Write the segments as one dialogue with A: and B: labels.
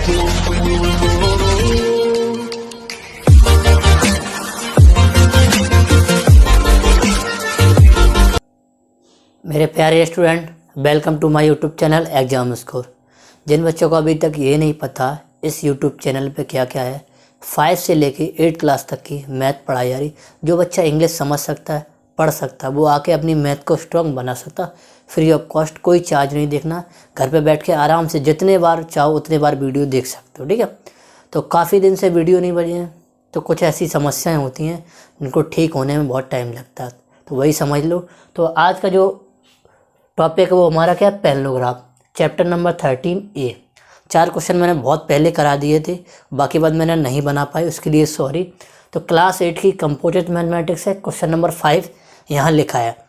A: मेरे प्यारे student, welcome to my YouTube channel exam score. जिन बच्चों को अभी तक ये नहीं पता इस यूट्यूब चैनल पे क्या क्या है, 5 से लेके 8 क्लास तक की मैथ पढ़ाई जा रही। जो बच्चा इंग्लिश समझ सकता है, पढ़ सकता है, वो आके अपनी मैथ को स्ट्रॉन्ग बना सकता। फ्री ऑफ कॉस्ट, कोई चार्ज नहीं देखना। घर पे बैठ के आराम से जितने बार चाहो उतने बार वीडियो देख सकते हो, ठीक है। तो काफ़ी दिन से वीडियो नहीं बनी है, तो कुछ ऐसी समस्याएँ होती हैं जिनको ठीक होने में बहुत टाइम लगता है, तो वही समझ लो। तो आज का जो टॉपिक वो हमारा क्या है, parallelogram, chapter number 13A। 4 question मैंने बहुत पहले करा दिए थे, बाकी बात मैंने नहीं बना पाई, उसके लिए सॉरी। तो क्लास 8 की कंपोजिट मैथमेटिक्स है, क्वेश्चन नंबर 5 यहाँ लिखा है।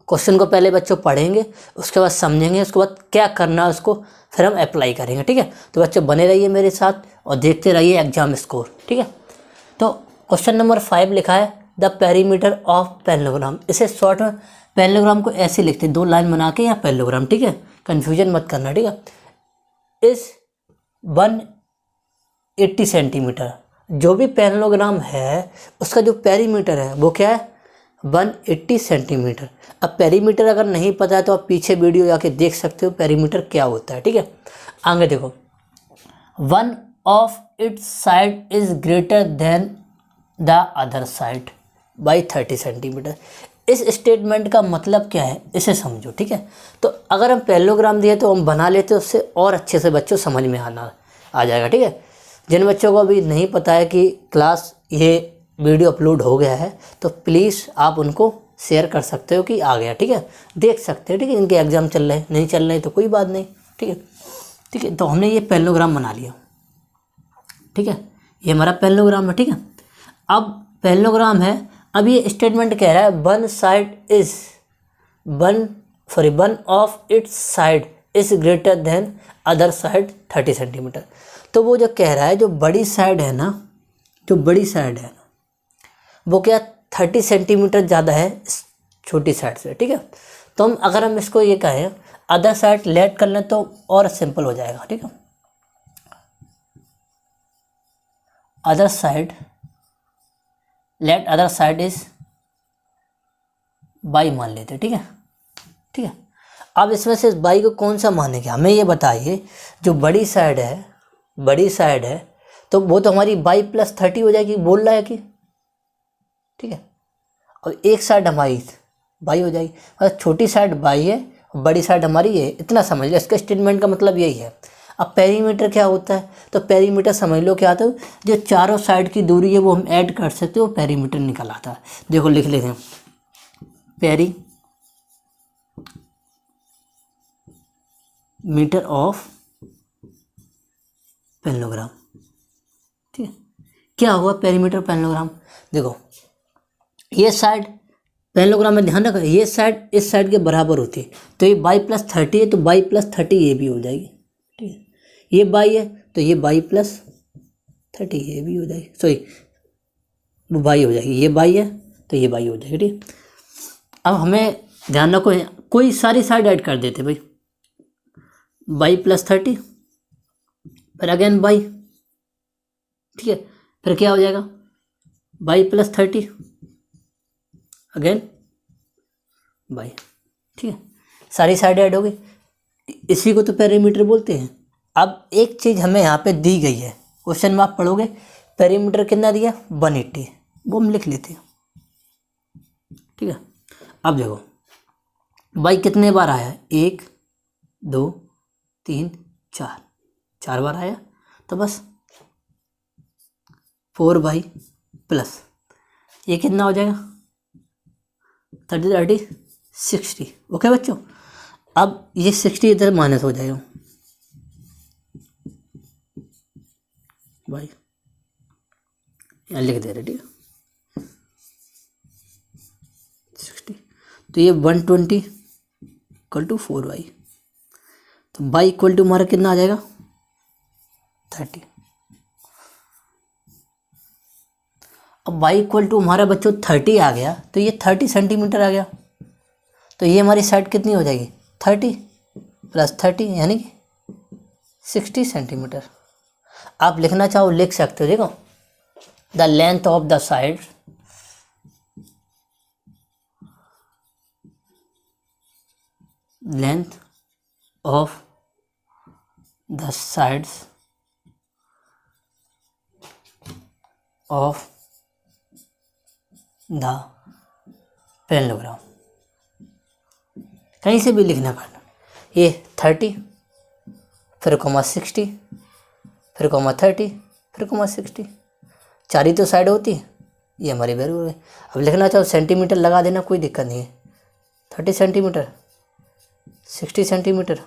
A: क्वेश्चन को पहले बच्चों पढ़ेंगे, उसके बाद समझेंगे, उसके बाद क्या करना है उसको फिर हम अप्लाई करेंगे, ठीक है। तो बच्चों बने रहिए मेरे साथ और देखते रहिए एग्जाम स्कोर, ठीक है। तो क्वेश्चन नंबर 5 लिखा है द पेरीमीटर ऑफ पैरेललोग्राम। इसे शॉर्ट में पैरेललोग्राम को ऐसे लिखते हैं, 2 लाइन बना के, या पैरेललोग्राम, ठीक है, कन्फ्यूजन मत करना, ठीक है। इस 180 सेंटीमीटर, जो भी पैरेललोग्राम है उसका जो पेरीमीटर है वो क्या है, 180 सेंटीमीटर। अब पेरीमीटर अगर नहीं पता है तो आप पीछे वीडियो जाके देख सकते हो पेरीमीटर क्या होता है, ठीक है। आगे देखो, 1 of its side is greater than the other side by 30 centimetre. इस स्टेटमेंट का मतलब क्या है, इसे समझो, ठीक है। तो अगर हम पैरेललोग्राम दिए तो हम बना लेते हैं, उससे और अच्छे से बच्चों समझ में आ जाएगा, ठीक है। जिन बच्चों को अभी नहीं पता है कि क्लास ये वीडियो अपलोड हो गया है, तो प्लीज़ आप उनको शेयर कर सकते हो कि आ गया, ठीक है, देख सकते हैं, ठीक है। इनके एग्ज़ाम चल रहे हैं, नहीं चल रहे तो कोई बात नहीं, ठीक है, ठीक है। तो हमने ये पैरेललोग्राम बना लिया, ठीक है, ये हमारा पैरेललोग्राम है, ठीक है। अब पैरेललोग्राम है, अब ये स्टेटमेंट कह रहा है one of its side is greater than other side 30 centimetre. तो वो जो कह रहा है, जो बड़ी साइड है ना, जो बड़ी साइड है वो क्या 30 सेंटीमीटर ज़्यादा है छोटी साइड से, ठीक है। तो अगर हम इसको ये कहें अदर साइड लेट कर लें तो और सिंपल हो जाएगा, ठीक है। Other side, let other side is by मान लेते, ठीक है, ठीक है। अब इसमें से बाई को कौन सा मानेंगे, हमें ये बताइए। जो बड़ी साइड है तो वो तो हमारी बाई प्लस 30 हो जाएगी, बोल रहा है कि, ठीक है। और एक साइड हमारी बाई हो जाएगी, मतलब छोटी साइड बाई है, बड़ी साइड हमारी है, इतना समझ लो। इसका स्टेटमेंट का मतलब यही है। अब पेरीमीटर क्या होता है, तो पेरीमीटर समझ लो क्या आता है, जो चारों साइड की दूरी है वो हम ऐड कर सकते हो, पेरीमीटर निकल आता है। देखो लिख लेते हैं, पेरीमीटर ऑफ पैरेललोग्राम, ठीक है। क्या हुआ पेरीमीटर पैरेललोग्राम, देखो ये साइड पैरेललोग्राम में ध्यान रखो, ये साइड इस साइड के बराबर होती है, तो ये बाई प्लस 30 है, तो बाई प्लस 30 ये भी हो जाएगी, ठीक है। ये बाई है तो ये बाई प्लस 30 ये भी हो जाएगी, सॉरी वो बाई हो जाएगी, ये बाई है तो ये बाई हो जाएगी, ठीक। अब हमें ध्यान रखो, कोई सारी साइड ऐड कर देते भाई, बाई प्लस 30 फिर अगेन बाई, ठीक है। फिर क्या हो जाएगा, बाई प्लस 30 अगेन बाई, ठीक है। सारी साइड ऐड हो गई, इसी को तो पेरीमीटर बोलते हैं। अब एक चीज़ हमें यहाँ पे दी गई है, क्वेश्चन में आप पढ़ोगे पेरीमीटर कितना दिया 180, वो हम लिख लेते हैं, ठीक है। अब देखो बाई कितने बार आया, 1 2 3 4 बार आया, तो बस 4 बाई प्लस ये कितना हो जाएगा 30 60, ओके बच्चों। अब ये 60 इधर माइनस हो जाएगा भाई, यहाँ लिख दे रहे, ठीक है, 60। तो ये 120 इक्वल टू 4 बाई, तो बाई इक्वल टू हमारा कितना आ जाएगा 30। अब बाई इक्वल टू हमारा बच्चों 30 आ गया, तो ये 30 सेंटीमीटर आ गया, तो ये हमारी साइड कितनी हो जाएगी 30 प्लस 30 यानी कि 60 सेंटीमीटर, आप लिखना चाहो लिख सकते हो। देखो, the length of the side, length of the sides of the parallelogram, कहीं से भी लिखना पड़ना। ये 30, फिर कॉमा 60, फिर कॉमा 30, फिर कॉमा 60, 4 ही तो साइड होती है। ये हमारी वैल्यू है। अब लिखना चाहो सेंटीमीटर लगा देना, कोई दिक्कत नहीं है। 30 सेंटीमीटर, 60 सेंटीमीटर,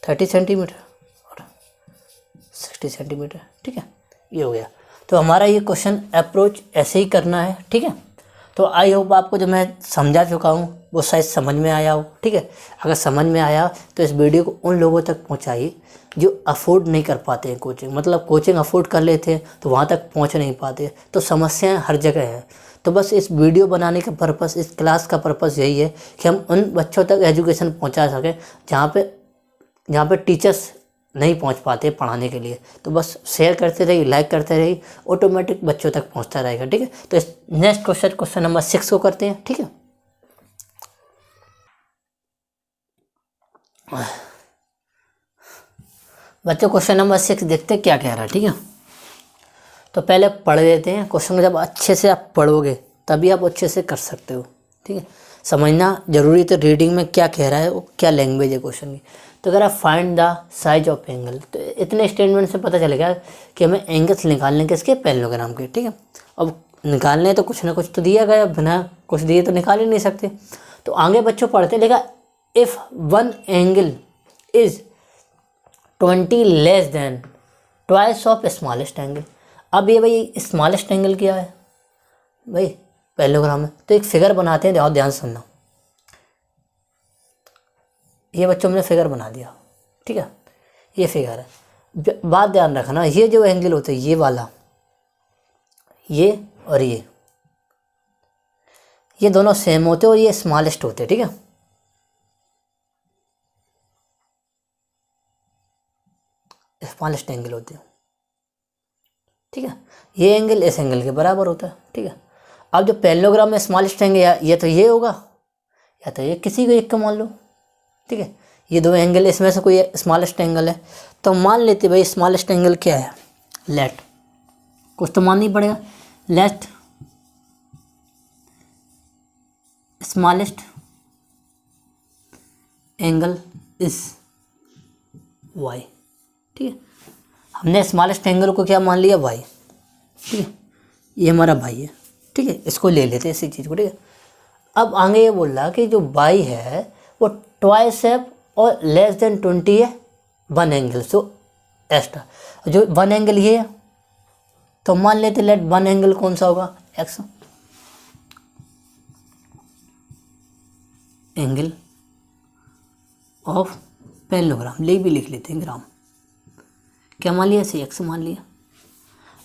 A: 30 सेंटीमीटर और 60 सेंटीमीटर, ठीक है। ये हो गया। तो हमारा ये क्वेश्चन अप्रोच ऐसे ही करना है, ठीक है। तो आई होप आपको जो मैं समझा चुका हूँ वो शायद समझ में आया हो, ठीक है। अगर समझ में आया तो इस वीडियो को उन लोगों तक पहुँचाइए जो अफोर्ड नहीं कर पाते हैं कोचिंग, मतलब कोचिंग अफोर्ड कर लेते हैं तो वहाँ तक पहुँच नहीं पाते। तो समस्याएं हर जगह हैं। तो बस इस वीडियो बनाने का पर्पस, इस क्लास का पर्पस यही है कि हम उन बच्चों तक एजुकेशन पहुँचा सकें जहाँ पे टीचर्स नहीं पहुंच पाते पढ़ाने के लिए। तो बस शेयर करते रहिए, लाइक करते रहिए, ऑटोमेटिक बच्चों तक पहुंचता रहेगा, ठीक है। तो इस नेक्स्ट क्वेश्चन नंबर 6 को करते हैं, ठीक है। बच्चों क्वेश्चन नंबर 6 देखते हैं क्या कह रहा है, ठीक है। तो पहले पढ़ लेते हैं क्वेश्चन को। जब अच्छे से आप पढ़ोगे तभी आप अच्छे से कर सकते हो, ठीक है। समझना जरूरी। तो रीडिंग में क्या कह रहा है, वो क्या लैंग्वेज है क्वेश्चन की। तो अगर आप find the size of angle, तो इतने स्टेटमेंट से पता चलेगा कि हमें एंगल्स निकालने के इसके पैरेललोग्राम के, ठीक है। अब निकालने तो कुछ ना कुछ तो दिया गया, बिना कुछ दिए तो निकाल ही नहीं सकते। तो आगे बच्चों पढ़ते लेगा, if one angle is 20 less than twice of smallest angle. अब ये भाई स्मॉलेस्ट एंगल क्या है भाई, पैरेललोग्राम है। तो एक फिगर बनाते हैं, ध्यान सुनना। ये बच्चों हमने फिगर बना दिया, ठीक है। ये फिगर है। बात ध्यान रखना, ये जो एंगल होते हैं, ये वाला, ये और ये दोनों सेम होते हैं और ये स्मॉलेस्ट होते हैं, ठीक है। स्मॉलेस्ट एंगल होते हैं, ठीक है। ये एंगल इस एंगल के बराबर होता है, ठीक है। अब जो पैरेललोग्राम में स्मॉलेस्ट एंगल, ये तो ये होगा या तो ये, किसी को एक का मान लो, ठीक है। ये दो एंगल, इसमें से कोई स्मॉलेस्ट एंगल है। तो मान लेते भाई स्मॉलेस्ट एंगल क्या है, लेट, कुछ तो मानना ही पड़ेगा। Let smallest angle is Y, ठीक है। हमने स्मॉलेस्ट एंगल को क्या मान लिया, वाई, ठीक है। ये हमारा भाई है, ठीक है। इसको ले लेते हैं इसी चीज़ को, ठीक है। अब आगे ये बोल रहा कि जो बाई है वो ट्वाइस है और लेस देन 20 है वन एंगल, सो एक्स्ट्रा। जो वन एंगल ये है, तो मान लेते लेट वन एंगल कौन सा होगा, एक्स एंगल ऑफ पैरेललोग्राम, ले भी लिख लेते हैं ग्राम। क्या मान लिया, ऐसे एक्स मान लिया।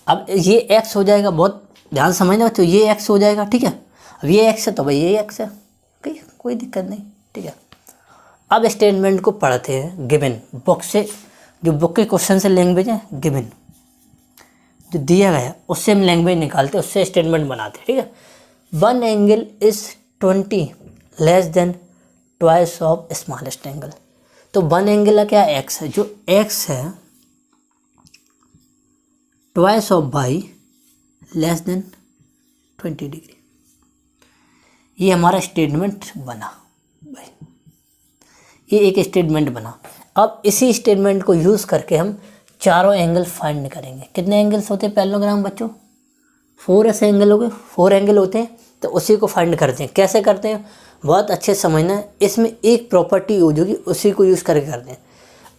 A: अब ये एक्स हो जाएगा, बहुत ध्यान समझना बच्चों, ये एक्स हो जाएगा, ठीक है। अब ये एक्स है तो भाई ये एक्स है, ठीक है, कोई दिक्कत नहीं, ठीक है। अब स्टेटमेंट को पढ़ते हैं। गिवन बुक से, जो बुक के क्वेश्चन से लैंग्वेज है, गिवन जो दिया गया है उससे हम लैंग्वेज निकालते हैं, उससे स्टेटमेंट बनाते हैं, ठीक है। One angle is 20 less than twice of smallest angle. तो वन एंगल है क्या, एक्स है। जो एक्स है twice of by less than 20 degree. ये हमारा स्टेटमेंट बना भाई, ये एक स्टेटमेंट बना। अब इसी स्टेटमेंट को यूज़ करके हम चारों एंगल फाइंड करेंगे। कितने एंगल्स होते हैं पैरेललोग्राम बच्चों, 4 ऐसे एंगल हो गए, 4 एंगल होते हैं। तो उसी को फाइंड करते हैं। कैसे करते हैं, बहुत अच्छे समझना है। इसमें एक प्रॉपर्टी यूज होगी, उसी को यूज़ करके करते हैं।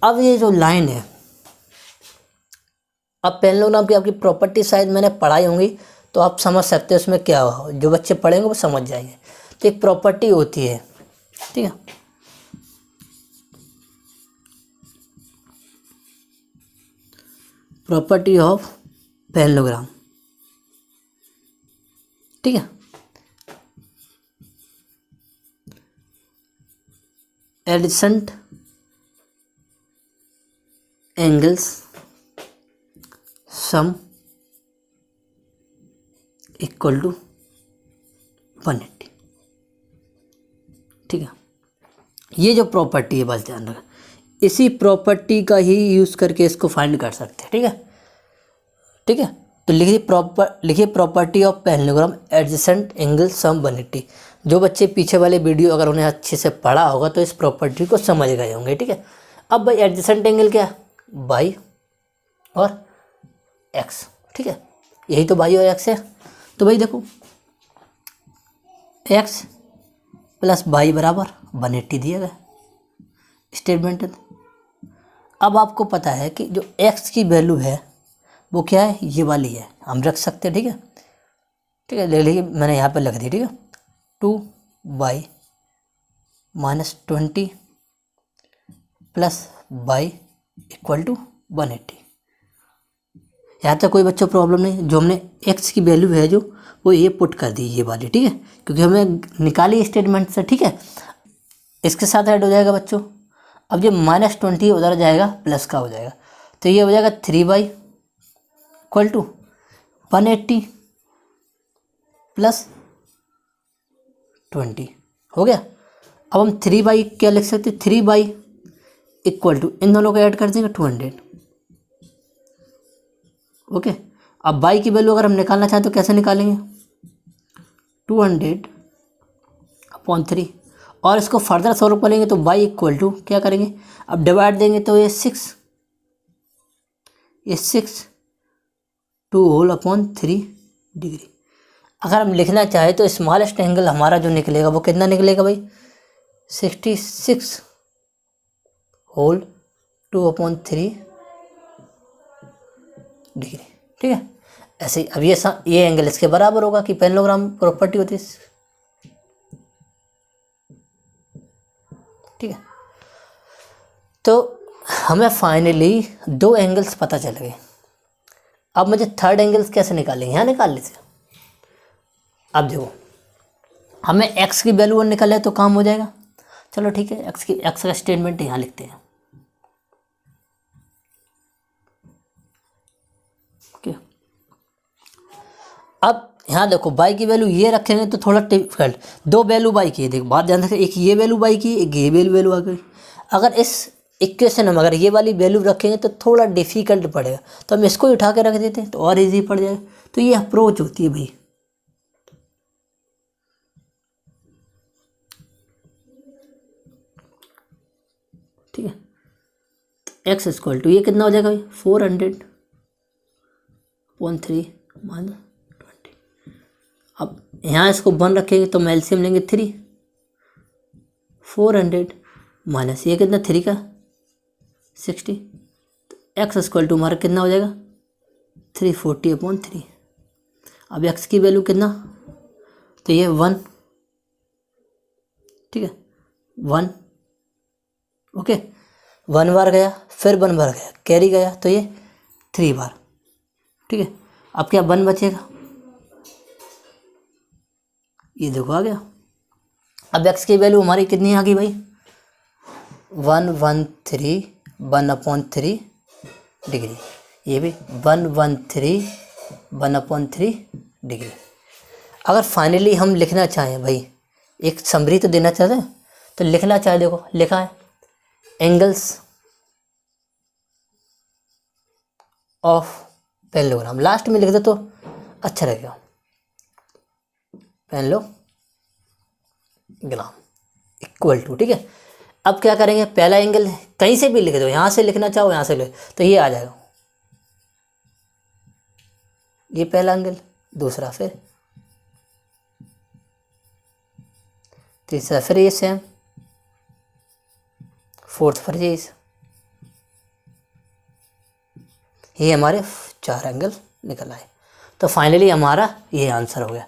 A: अब ये जो लाइन है, अब पैरेललोग्राम की आपकी प्रॉपर्टी शायद मैंने पढ़ाई होंगी, तो आप समझ सकते हैं उसमें क्या हो। जो बच्चे पढ़ेंगे वो समझ जाएंगे। तो एक प्रॉपर्टी होती है, ठीक है। प्रॉपर्टी ऑफ पैरेललोग्राम, ठीक है। Adjacent angles sum equal to 180। ठीक है, ये जो प्रॉपर्टी है बस ध्यान रखना, इसी प्रॉपर्टी का ही यूज़ करके इसको फाइंड कर सकते हैं। ठीक है, ठीक है। तो लिखिए property of parallelogram adjacent angle sum 180। जो बच्चे पीछे वाले वीडियो अगर उन्हें अच्छे से पढ़ा होगा तो इस प्रॉपर्टी को समझ गए होंगे। ठीक है, अब भाई एडजेसेंट एंगल क्या है, बाई और एक्स। ठीक है, यही तो बाई और एक्स है। तो भाई देखो एक्स प्लस बाई बराबर 180 दिया गया स्टेटमेंट है। अब आपको पता है कि जो एक्स की वैल्यू है वो क्या है, ये वाली है, हम रख सकते हैं। ठीक है, ठीक है, ले लीजिए, मैंने यहाँ पर लग दी। ठीक है, 2y minus 20 plus Y equal to 180। यहाँ तक कोई बच्चों प्रॉब्लम नहीं। जो हमने एक्स की वैल्यू है जो वो ये पुट कर दी ये वाली। ठीक है, क्योंकि हमने निकाली स्टेटमेंट से। ठीक है, इसके साथ ऐड हो जाएगा बच्चों। अब जो -20 उधर जाएगा प्लस का हो जाएगा, तो ये हो जाएगा 3y इक्वल टू 180 प्लस 20 हो गया। अब हम 3y क्या लिख सकते हैं, 3y इक्वल टू इन दोनों को ऐड कर देंगे 200। ओके, अब y की वैल्यू अगर हम निकालना चाहें तो कैसे निकालेंगे, 200/3, और इसको फर्दर सॉल्व करेंगे तो y इक्वल टू क्या करेंगे, अब डिवाइड देंगे तो ये 6 2/3 डिग्री। अगर हम लिखना चाहे तो स्मॉलेस्ट एंगल हमारा जो निकलेगा वो कितना निकलेगा भाई, 66/2/3 डिग्री। ठीक है, ऐसे ही अब ये एंगल इसके बराबर होगा कि पैरेललोग्राम प्रॉपर्टी होती है। ठीक है, तो हमें फाइनली 2 एंगल्स पता चल गए। अब मुझे थर्ड एंगल्स कैसे निकालेंगे, यहाँ निकाल लेते। अब देखो हमें एक्स की वैल्यू निकाले तो काम हो जाएगा। चलो ठीक है, एक्स का स्टेटमेंट यहाँ लिखते हैं। ओके, अब यहाँ देखो बाई की वैल्यू ये रखेंगे तो थोड़ा डिफिकल्ट, 2 वैल्यू बाई की है। देखो बात ध्यान रखें, एक ये वैल्यू बाई की, एक ये वैल्यू आ गई। अगर इस इक्वेशन में अगर ये वाली वैल्यू रखेंगे तो थोड़ा डिफिकल्ट पड़ेगा, तो हम इसको उठा के रख देते हैं तो और इजी पड़ जाएगा। तो ये अप्रोच होती है भाई। ठीक है, एक्स इक्वल टू ये कितना हो जाएगा भाई, 400/3 -20। अब यहाँ इसको 1 रखेंगे तो एलसीएम लेंगे 3, 400 माइनस ये कितना 3 का 60, तो एक्स इक्वल टू हमारा कितना हो जाएगा 340/3। अब एक्स की वैल्यू कितना, तो ये 1। ठीक है, 1। ओके, 1 बार गया, फिर 1 बार गया, कैरी गया, तो ये 3 बार। ठीक है, अब क्या 1 बचेगा, ये देखो आ गया। अब एक्स की वैल्यू हमारी कितनी आ गई भाई, 113/1/3 डिग्री। ये भी 113/1/3 डिग्री। अगर फाइनली हम लिखना चाहें भाई, एक समरी तो देना चाहते हैं, तो लिखना चाहे देखो लिखा है एंगल्स ऑफ पैरेललोग्राम, लास्ट में लिख दे तो अच्छा रहेगा, पैरेललोग्राम इक्वल टू। ठीक है, अब क्या करेंगे, पहला एंगल कहीं से भी लिख दो, यहाँ से लिखना चाहो यहाँ से लिख, तो ये आ जाएगा, ये पहला एंगल, दूसरा फिर तीसरा, फिर ये सेम, फोर्थ फिर ये हमारे 4 एंगल निकल आए। तो फाइनली हमारा ये आंसर हो गया।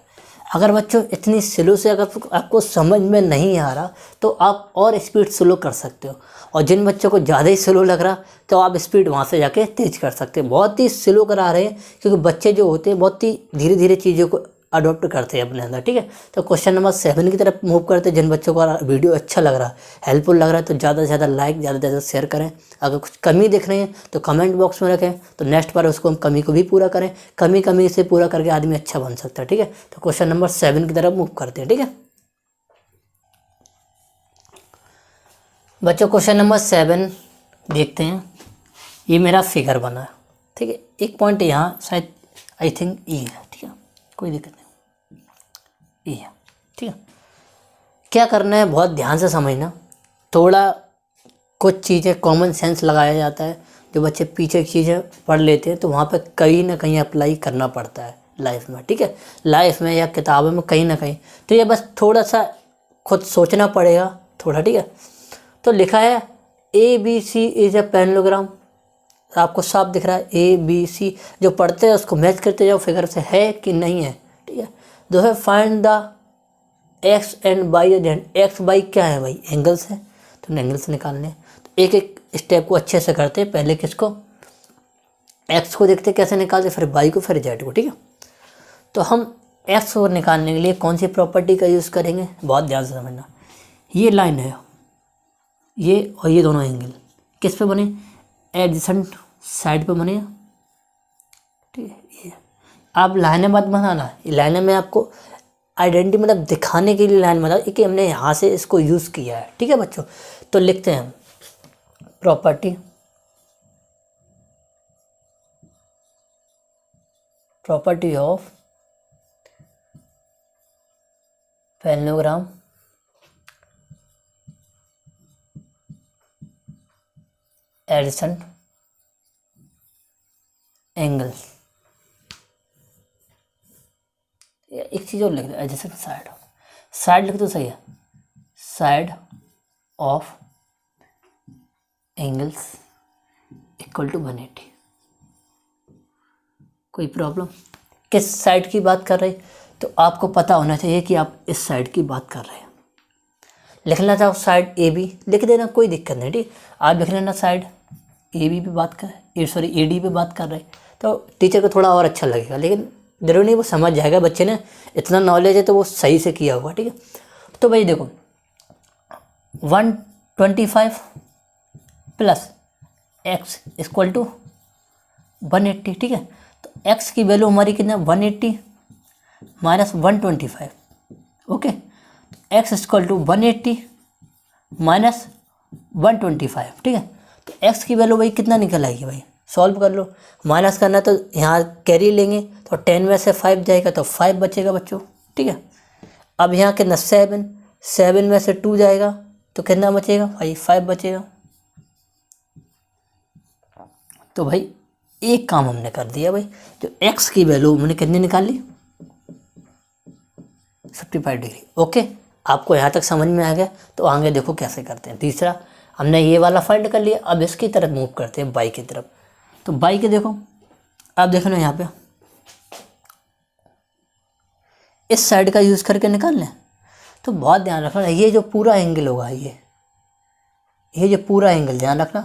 A: अगर बच्चों इतनी स्लो से अगर आपको समझ में नहीं आ रहा तो आप और स्पीड स्लो कर सकते हो, और जिन बच्चों को ज़्यादा ही स्लो लग रहा तो आप स्पीड वहाँ से जाके तेज कर सकते हैं। बहुत ही स्लो करा रहे हैं क्योंकि बच्चे जो होते हैं बहुत ही धीरे धीरे चीज़ों को अडोप्ट करते हैं अपने अंदर, ठीक है। तो क्वेश्चन नंबर 7 की तरफ मूव करते हैं। जिन बच्चों को वीडियो अच्छा लग रहा है, हेल्पफुल लग रहा है, तो ज़्यादा से ज़्यादा लाइक, ज़्यादा से ज़्यादा शेयर करें। अगर कुछ कमी दिख रही है तो कमेंट बॉक्स में रखें, तो नेक्स्ट बार उसको हम कमी को भी पूरा करें। कमी से पूरा करके आदमी अच्छा बन सकता है, ठीक है। तो क्वेश्चन नंबर 7 की तरफ मूव करते हैं, ठीक है बच्चों। क्वेश्चन नंबर 7 देखते हैं। ये मेरा फिगर बना है, ठीक है। एक पॉइंट यहाँ शायद आई थिंक ई है, ठीक है, कोई दिक्कत नहीं, ई है, ठीक है। क्या करना है, बहुत ध्यान से समझना। थोड़ा कुछ चीज़ें कॉमन सेंस लगाया जाता है, जो बच्चे पीछे की चीज़ें पढ़ लेते हैं तो वहाँ पे कहीं ना कहीं अप्लाई करना पड़ता है लाइफ में, ठीक है। लाइफ में या किताबों में कहीं ना कहीं, तो ये बस थोड़ा सा खुद सोचना पड़ेगा थोड़ा, ठीक है। तो लिखा है ABC इज अ पैरेललोग्राम, आपको साफ दिख रहा है ABC। जो पढ़ते हैं उसको मैच करते जाओ फिगर से, है कि नहीं है, ठीक है। दो है find the X and Y agent. X Y क्या है भाई, एंगल्स है, तो एंगल्स निकालने। तो एक एक स्टेप को अच्छे से करते हैं। पहले किसको, एक्स को देखते कैसे निकालते, फिर वाई को, फिर जेड को, ठीक है। तो हम एक्स को निकालने के लिए कौन सी प्रॉपर्टी का यूज़ करेंगे, बहुत ध्यान से समझना। ये लाइन है, ये और ये दोनों एंगल किस पे बने, एडजेसेंट साइड पे बने, ठीक है। ये आप लाइनें मत बनाना, ये लाइनें में आपको आइडेंटिटी मतलब दिखाने के लिए लाइन बना कि हमने यहाँ से इसको यूज़ किया है, ठीक है बच्चों। तो लिखते हैं property of parallelogram adjacent angle. एक चीज़ और लिख दो, एडजेसेंट साइड, साइड लिख दो, सही है, side of angles equal to 180। कोई प्रॉब्लम, किस साइड की बात कर रहे, तो आपको पता होना चाहिए कि आप इस साइड की बात कर रहे हैं। लिखना चाहो साइड AB लिख देना, कोई दिक्कत नहीं, ठीक। आप लिख लेना साइड AB पे बात कर, AD पे बात कर रहे, तो टीचर को थोड़ा और अच्छा लगेगा, लेकिन जरूरी नहीं, वो समझ जाएगा। बच्चे ने इतना नॉलेज है तो वो सही से किया हुआ, ठीक है। तो भाई देखो 125 प्लस एक्स इक्वल टू 180, ठीक है। तो एक्स की वैल्यू हमारी कितना, 180 minus 125, okay. X equal to 180 minus 125, ठीक है। तो एक्स की वैल्यू भाई कितना निकल आएगी भाई, सॉल्व कर लो। माइनस करना तो यहाँ कैरी लेंगे, तो 10 में से 5 जाएगा तो 5 बचेगा बच्चों, ठीक है। अब यहाँ कितना 7 में से 2 जाएगा तो कितना बचेगा भाई, 5 बचेगा। तो भाई एक काम हमने कर दिया भाई, जो एक्स की वैल्यू हमने कितनी निकाली, 55 डिग्री, ओके। आपको यहाँ तक समझ में आ गया, तो आगे देखो कैसे करते हैं। तीसरा हमने ये वाला फाइंड कर लिया, अब इसकी तरफ मूव करते हैं, बाई की तरफ। तो बाई के देखो, आप देखो ना यहाँ पे इस साइड का यूज़ करके निकाल लें। तो बहुत ध्यान रखना, ये जो पूरा एंगल होगा, ये जो पूरा एंगल ध्यान रखना,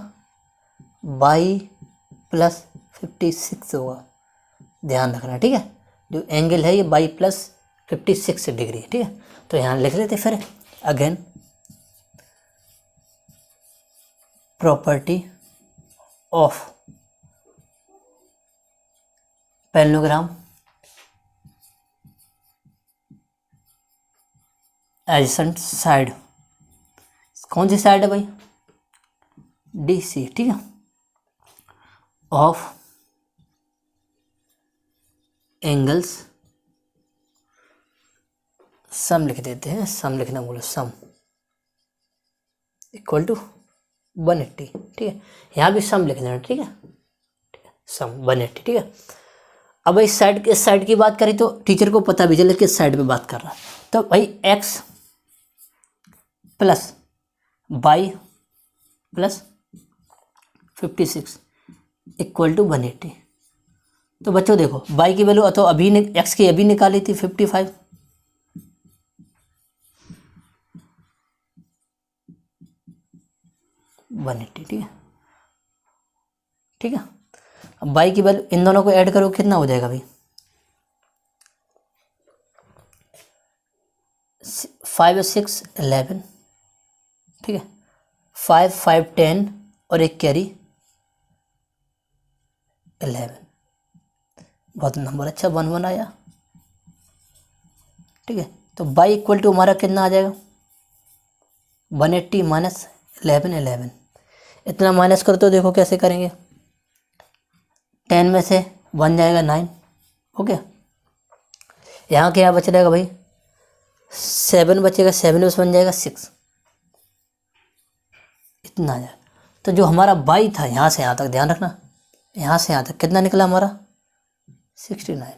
A: बाई प्लस 56 होगा, ध्यान रखना, ठीक है। जो एंगल है ये बाई प्लस 56 डिग्री, ठीक है। तो यहाँ लिख लेते फिर again property of parallelogram adjacent side, कौन सी साइड है भाई, DC, ठीक है, ऑफ एंगल्स, सम लिख देते हैं, सम लिखना बोलो, सम इक्वल टू 180, ठीक है। यहाँ भी सम लिख देना, ठीक है, सम 180, ठीक है। अब इस साइड की बात करें तो टीचर को पता भी चले किस साइड पे बात कर रहा है। तो भाई x plus Y plus 56 equal to 180। तो बच्चों देखो बाई की वैल्यू तो अभी एक्स की अभी निकाली थी 55, ठीक है, ठीक है। अब बाई की वैल्यू इन दोनों को ऐड करो कितना हो जाएगा भाई, 5 और 6 11, ठीक है, 5 5 10 और एक कैरी 11, बहुत नंबर अच्छा 1 1 आया, ठीक है। तो बाई इक्वल टू हमारा कितना आ जाएगा 180 माइनस 11 11, इतना माइनस करो तो देखो कैसे करेंगे, 10 में से 1 जाएगा 9, ओके। यहाँ क्या बच जाएगा भाई 7 बचेगा, 7 में से 1 जाएगा 6, इतना आ जाएगा। तो जो हमारा बाई था यहाँ से यहाँ तक, ध्यान रखना, यहाँ से यहाँ तक कितना निकला हमारा 69,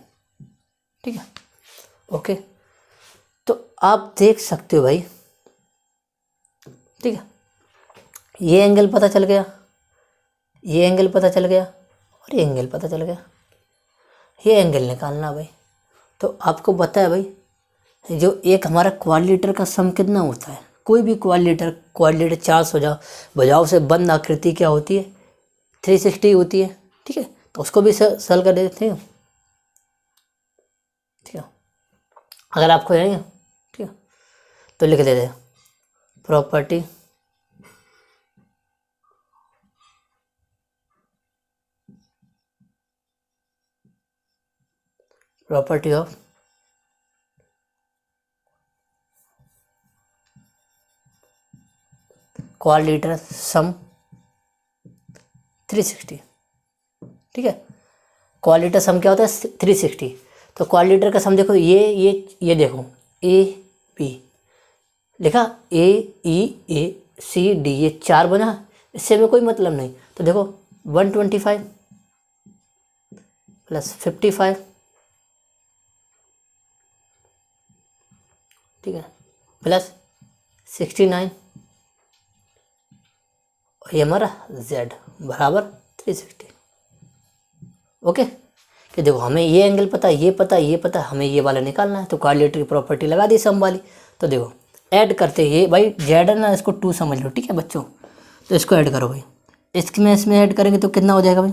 A: ठीक है, ओके। तो आप देख सकते हो भाई, ठीक है, ये एंगल पता चल गया, ये एंगल पता चल गया और ये एंगल पता चल गया, ये एंगल निकालना भाई। तो आपको पता है भाई जो एक हमारा क्वाड्रिलेटरल का सम कितना होता है, कोई भी क्वाड्रिलेटरल 400 भुजाओं से बंद आकृति क्या होती है 360 होती है, ठीक है। तो उसको भी सॉल्व कर देते हैं, ठीक है, अगर आपको जाएंगे, ठीक है, तो लिख देते हैं प्रॉपर्टी ऑफ क्वाड्रिलेटरल सम 360, ठीक है। क्वाड्रिलेटरल सम क्या होता है 360, तो क्वाड्रिलेटरल का सम देखो, ये देखो ए बी लिखा, ए ई ए सी डी, ये 4 बना, इससे में कोई मतलब नहीं। तो देखो 125 प्लस 55, ठीक है, प्लस 69, और ये हमारा z बराबर 360, ओके। कि देखो हमें ये एंगल पता है, ये पता है, ये पता है, हमें ये वाला निकालना है, तो क्वाड्रिलेटरल की प्रॉपर्टी लगा दी सम वाली। तो देखो ऐड करते ये भाई जेड है ना, इसको 2 समझ लो, ठीक है बच्चों। तो इसको ऐड करो भाई, इसमें ऐड करेंगे तो कितना हो जाएगा भाई,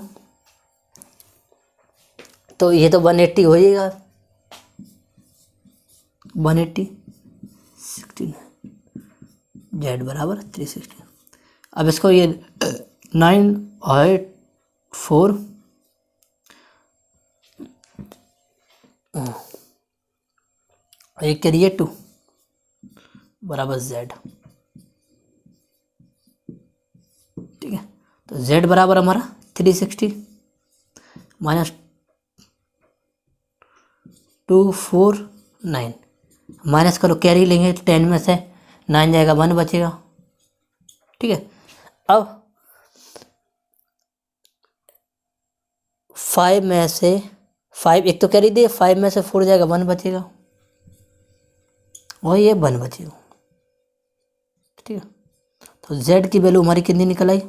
A: तो ये तो 180 हो जाएगा, 180 16 जेड बराबर 360। अब इसको ये 9 8 4 एक करिए 2 बराबर z, ठीक है। तो z बराबर हमारा 360 माइनस 249, माइनस करो, कैरी लेंगे 10 में से 9 जाएगा 1 बचेगा, ठीक है। अब 5 में से 5 एक तो कैरी दे, 5 में से 4 जाएगा 1 बचेगा, और ये 1 बचेगा, ठीक है। तो z की वैल्यू हमारी कितनी निकल आई,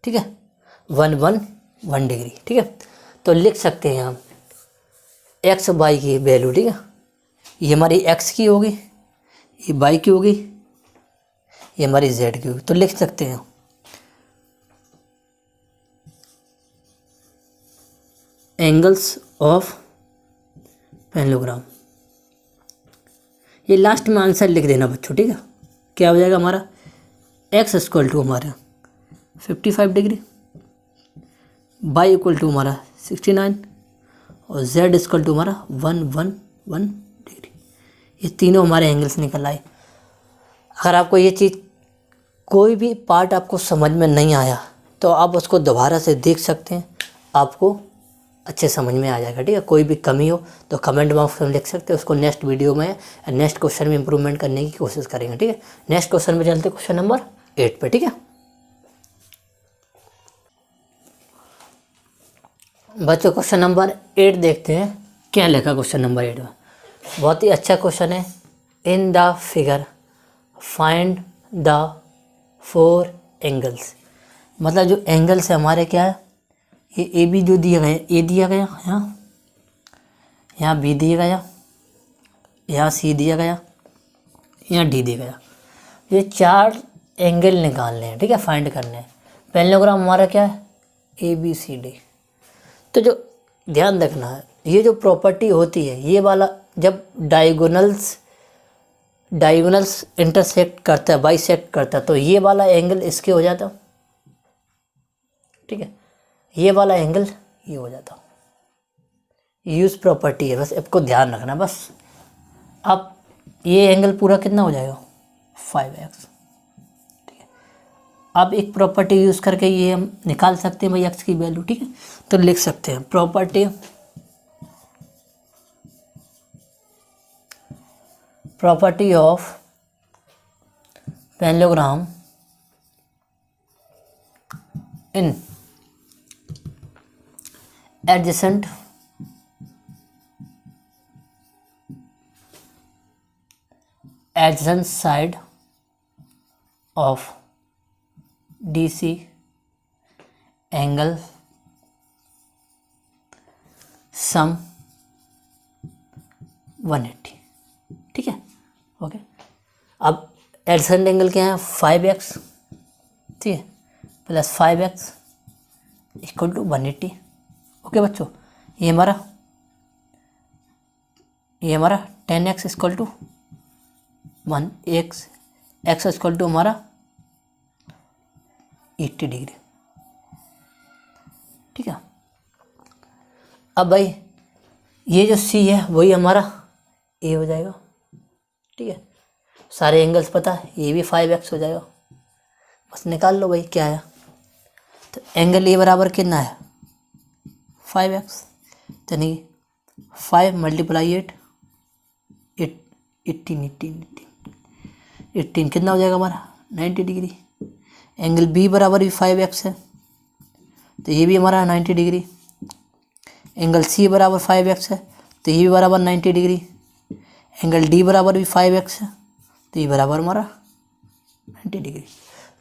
A: ठीक है, 111 डिग्री, ठीक है। तो लिख सकते हैं हम एक्स वाई की वैल्यू, ठीक है, ये हमारी एक्स की होगी, ये वाई की होगी, ये हमारी जेड की होगी। तो लिख सकते हैं एंगल्स ऑफ पैरेललोग्राम, ये लास्ट में आंसर लिख देना बच्चों, ठीक है। क्या हो जाएगा हमारा एक्स इक्वल टू हमारा 55 डिग्री, वाई इक्वल टू हमारा 69 और जेड इक्वल टू हमारा 111 डिग्री। ये तीनों हमारे एंगल्स निकल आए। अगर आपको ये चीज़ कोई भी पार्ट आपको समझ में नहीं आया तो आप उसको दोबारा से देख सकते हैं, आपको अच्छे समझ में आ जाएगा, ठीक है। कोई भी कमी हो तो कमेंट बॉक्स में लिख सकते हैं, उसको नेक्स्ट वीडियो में नेक्स्ट क्वेश्चन में इंप्रूवमेंट करने की कोशिश करेंगे, ठीक है। नेक्स्ट क्वेश्चन में चलते क्वेश्चन नंबर 8 पे, ठीक है बच्चों। क्वेश्चन नंबर 8 देखते हैं क्या लिखा क्वेश्चन नंबर 8 में। बहुत ही अच्छा क्वेश्चन है। In the figure find the 4 angles, मतलब जो एंगल्स है हमारे क्या है, ये ए बी जो दिया गया, ए दिया गया यहाँ बी दिया गया, यहाँ सी दिया गया, यहाँ डी दिया गया। ये 4 एंगल निकालने हैं, ठीक है, फाइंड करने हैं। पैरेललोग्राम हमारा क्या है ए बी सी डी। तो जो ध्यान रखना है ये जो प्रॉपर्टी होती है, ये वाला जब डायगोनल्स इंटरसेक्ट करता है, बाइसेक्ट करता है, तो ये वाला एंगल इसके हो जाता, ठीक है, ये वाला एंगल ये हो जाता। यूज प्रॉपर्टी है, बस आपको ध्यान रखना बस। अब ये एंगल पूरा कितना हो जाएगा 5x, ठीक है। अब एक प्रॉपर्टी यूज़ करके ये हम निकाल सकते हैं भाई x की वैल्यू, ठीक है। तो लिख सकते हैं property of parallelogram in adjacent side of DC angle sum 180, ठीक है, ओके। अब एडजेसेंट एंगल क्या है 5x, ठीक है, plus 5x equal to 180, okay बच्चों। ये हमारा 10x equal to 1x equal to हमारा 80 डिग्री, ठीक है। अब भाई ये जो C है वही हमारा A हो जाएगा, ठीक है। सारे एंगल्स पता है, ये भी 5x हो जाएगा, बस निकाल लो भाई क्या है। तो एंगल A बराबर कितना है 5x, यानी 5 मल्टीप्लाई 18 कितना हो जाएगा हमारा 90 डिग्री। एंगल B बराबर भी 5x है, तो ये भी हमारा 90 डिग्री। एंगल C बराबर 5x है, तो ये भी बराबर 90 डिग्री। एंगल D बराबर भी 5x है, तो ये बराबर हमारा 90 डिग्री।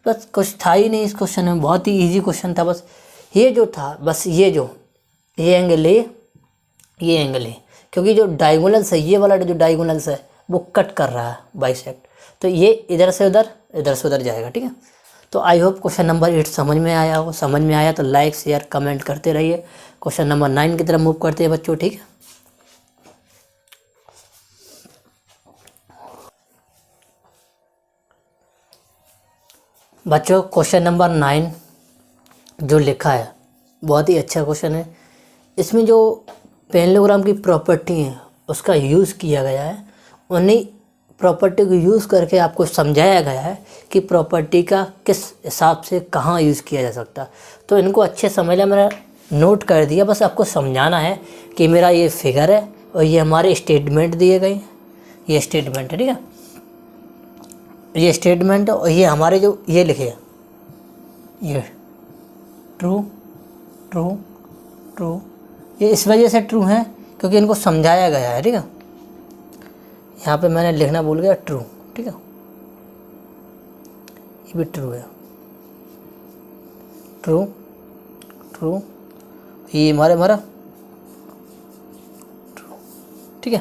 A: बस कुछ था ही नहीं इस क्वेश्चन में, बहुत ही इजी क्वेश्चन था। बस ये जो था, बस ये एंगल A, ये एंगल A, क्योंकि जो डायगोनल्स है, ये वाला जो डायगोनल्स है वो कट कर रहा है बाइसेक्ट, तो ये इधर से उधर जाएगा, ठीक है। तो आई होप क्वेश्चन नंबर 8 समझ में आया हो। समझ में आया तो लाइक शेयर कमेंट करते रहिए। क्वेश्चन नंबर 9 की तरफ मूव करते हैं बच्चों, ठीक है। बच्चों क्वेश्चन नंबर 9 जो लिखा है बहुत ही अच्छा क्वेश्चन है। इसमें जो पैरेललोग्राम की प्रॉपर्टी है उसका यूज़ किया गया है, उन्हीं प्रॉपर्टी को यूज़ करके आपको समझाया गया है कि प्रॉपर्टी का किस हिसाब से कहाँ यूज़ किया जा सकता। तो इनको अच्छे समझ लिया, मैंने नोट कर दिया, बस आपको समझाना है कि मेरा ये फिगर है और ये हमारे स्टेटमेंट दिए गए, ये स्टेटमेंट है, ठीक है। ये स्टेटमेंट और ये हमारे जो ये लिखे हैं, ये ट्रू ट्रू ट्रू, ये इस वजह से ट्रू है क्योंकि इनको समझाया गया है, ठीक है। यहाँ पे मैंने लिखना भूल गया ट्रू, ठीक है, ये भी ट्रू है, ट्रू ट्रू, ये हमारा ट्रू, ठीक है।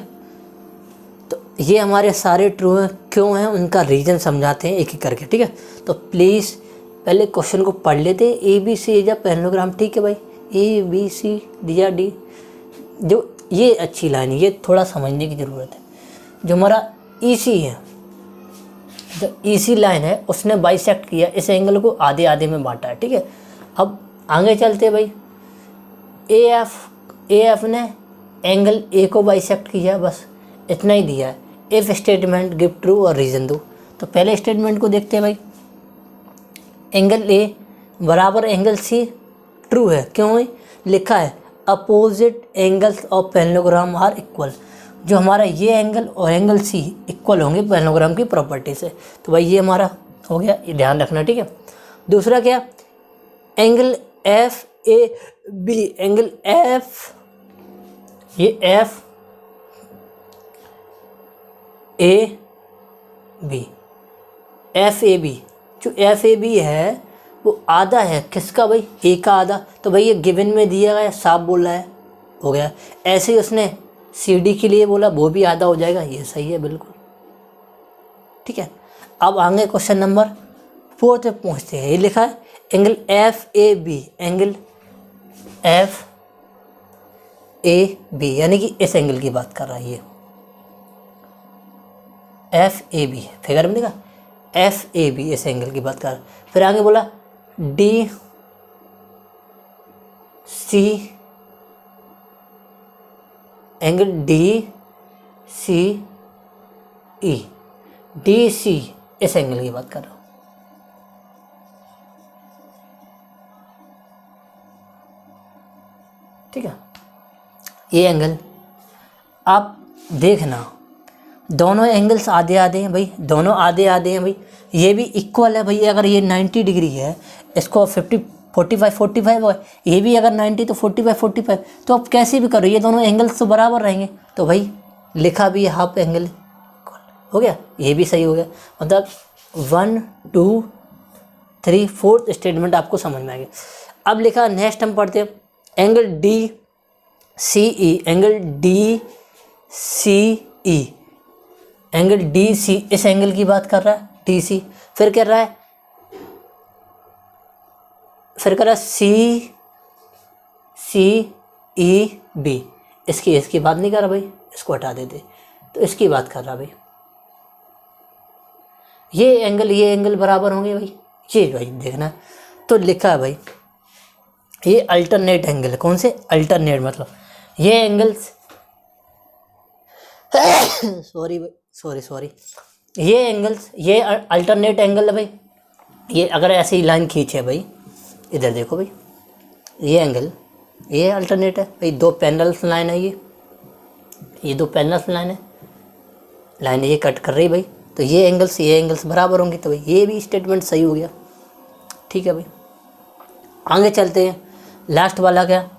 A: तो ये हमारे सारे ट्रू हैं, क्यों हैं उनका रीज़न समझाते हैं एक एक करके, ठीक है। तो प्लीज़ पहले क्वेश्चन को पढ़ लेते हैं। ABC या पैरेललोग्राम, ठीक है भाई, ABC दिया D, जो ये अच्छी लाइन है, ये थोड़ा समझने की ज़रूरत है। जो हमारा EC है, जो EC लाइन है उसने बाइसेक्ट किया, इस एंगल को आधे आधे में बांटा है, ठीक है। अब आगे चलते भाई, AF ने एंगल A को बाइसेक्ट किया, बस इतना ही दिया है। इफ स्टेटमेंट गिव ट्रू और रीज़न दो। तो पहले स्टेटमेंट को देखते हैं भाई, एंगल A बराबर एंगल C ट्रू है, क्यों लिखा है opposite angles of parallelogram are equal. जो हमारा ये एंगल और एंगल C इक्वल होंगे पैरेललोग्राम की प्रॉपर्टी से। तो भाई ये हमारा हो गया, ये ध्यान रखना, ठीक है। दूसरा क्या, एंगल FAB, एंगल F, ये FAB, जो FAB है वो आधा है किसका भाई, A का आधा। तो भाई ये गिवन में दिया गया, साफ बोल रहा है, हो गया। ऐसे ही उसने CD के लिए बोला, वो भी आधा हो जाएगा, ये सही है बिल्कुल, ठीक है। अब आगे क्वेश्चन नंबर 4 पे पहुँचते हैं। ये लिखा है एंगल FAB, एंगल FAB, यानी कि इस एंगल की बात कर रहा है ये FAB, फिगर में देखा FAB इस एंगल की बात कर रहा है। फिर आगे बोला DC, एंगल DCE, DC इस एंगल की बात कर रहा हूँ। ठीक है, ये एंगल आप देखना, दोनों एंगल्स आधे आधे हैं भाई, दोनों आधे आधे हैं भाई, ये भी इक्वल है भाई। अगर ये 90 डिग्री है, इसको 45 है, ये भी अगर 90 तो 45, तो आप कैसे भी करो, ये दोनों एंगल्स तो बराबर रहेंगे। तो भाई लिखा भी हाफ एंगल हो गया, ये भी सही हो गया। मतलब 1 2 3 4th स्टेटमेंट आपको समझ में आ गया। अब लिखा, नेक्स्ट हम पढ़ते हैं angle DCE, angle DCE, angle DC इस एंगल की बात कर रहा है DC। फिर कर रहा है CCEB, इसकी बात नहीं कर रहा भाई, इसको हटा देते, तो इसकी बात कर रहा भाई। ये एंगल बराबर होंगे भाई, ये भाई देखना। तो लिखा है भाई ये अल्टरनेट एंगल है। कौन से अल्टरनेट, मतलब ये एंगल्स सॉरी ये एंगल्स, ये अल्टरनेट एंगल है भाई। ये अगर ऐसे ही लाइन खींचे भाई, इधर देखो भाई, ये एंगल, ये अल्टरनेट है भाई। दो पैरेलल लाइन है, ये दो पैरेलल लाइन है, लाइन ये कट कर रही भाई, तो ये एंगल्स बराबर होंगे। तो भाई ये भी स्टेटमेंट सही हो गया। ठीक है भाई, आगे चलते हैं। लास्ट वाला क्या,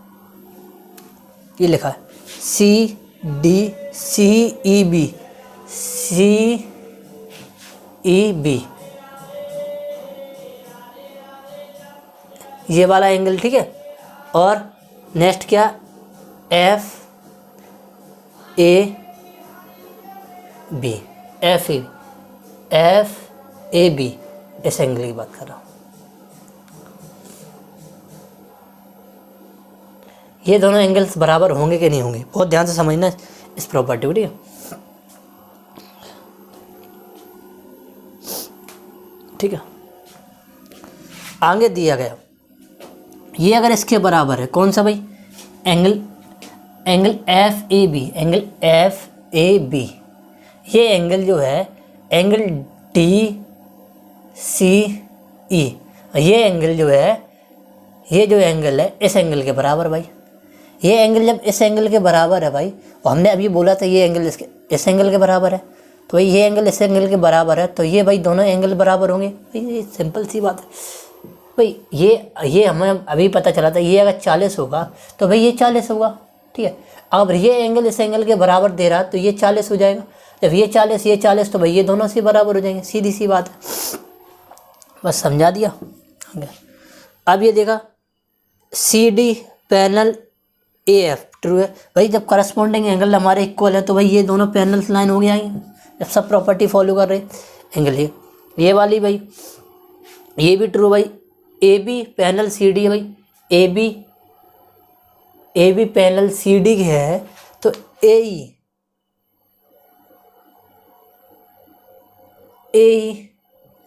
A: ये लिखा है CEB, ये वाला एंगल। ठीक है, और नेक्स्ट क्या, FAB इस एंगल की बात कर रहा हूँ। ये दोनों एंगल्स बराबर होंगे कि नहीं होंगे, बहुत ध्यान से समझना इस प्रॉपर्टी को। ठीक है, ठीक है, आगे दिया गया, ये अगर इसके बराबर है, कौन सा भाई, एंगल FAB, एंगल FAB, ये एंगल जो है एंगल DCE, ये एंगल जो है, ये जो एंगल है इस एंगल के बराबर भाई। ये एंगल जब इस एंगल के बराबर है भाई, तो हमने अभी बोला था ये एंगल इस एंगल के बराबर है, तो भाई ये एंगल इस एंगल के बराबर है, तो ये भाई दोनों एंगल बराबर होंगे भाई। ये सिंपल सी बात है भाई। ये हमें अभी पता चला था, ये अगर 40 होगा तो भाई ये 40 होगा। ठीक है, अगर ये एंगल इस एंगल के बराबर दे रहा तो ये 40 हो जाएगा। जब ये 40 तो भाई ये दोनों से बराबर हो जाएंगे, सीधी सी बात है। बस समझा दिया। अब ये देखा CD पैरेलल AF ट्रू है भाई। जब करस्पॉन्डिंग एंगल हमारे इक्वल है तो भाई ये दोनों पैरेलल लाइन हो गया, जब सब प्रॉपर्टी फॉलो कर रहे एंगल ये वाली भाई, ये भी ट्रू भाई। AB पैरेलल CD है भाई, AB पैरेलल CD है, तो AE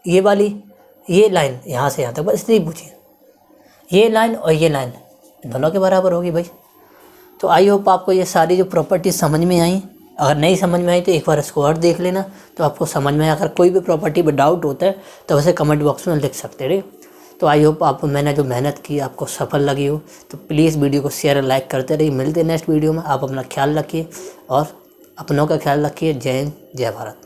A: ये वाली, ये लाइन यहाँ से यहाँ तक, बस इतनी पूछिए, ये लाइन और ये लाइन दोनों के बराबर होगी भाई। तो आई होप आपको ये सारी जो प्रॉपर्टी समझ में आई। अगर नहीं समझ में आई तो एक बार इसको और देख लेना, तो आपको समझ में। अगर कोई भी प्रॉपर्टी में डाउट होता है तो वैसे कमेंट बॉक्स में लिख सकते हैं। तो आई होप आप, मैंने जो मेहनत की आपको सफल लगी हो। तो प्लीज़ वीडियो को शेयर और लाइक करते रहिए। मिलते हैं नेक्स्ट वीडियो में। आप अपना ख्याल रखिए और अपनों का ख्याल रखिए। जय हिंद, जय भारत।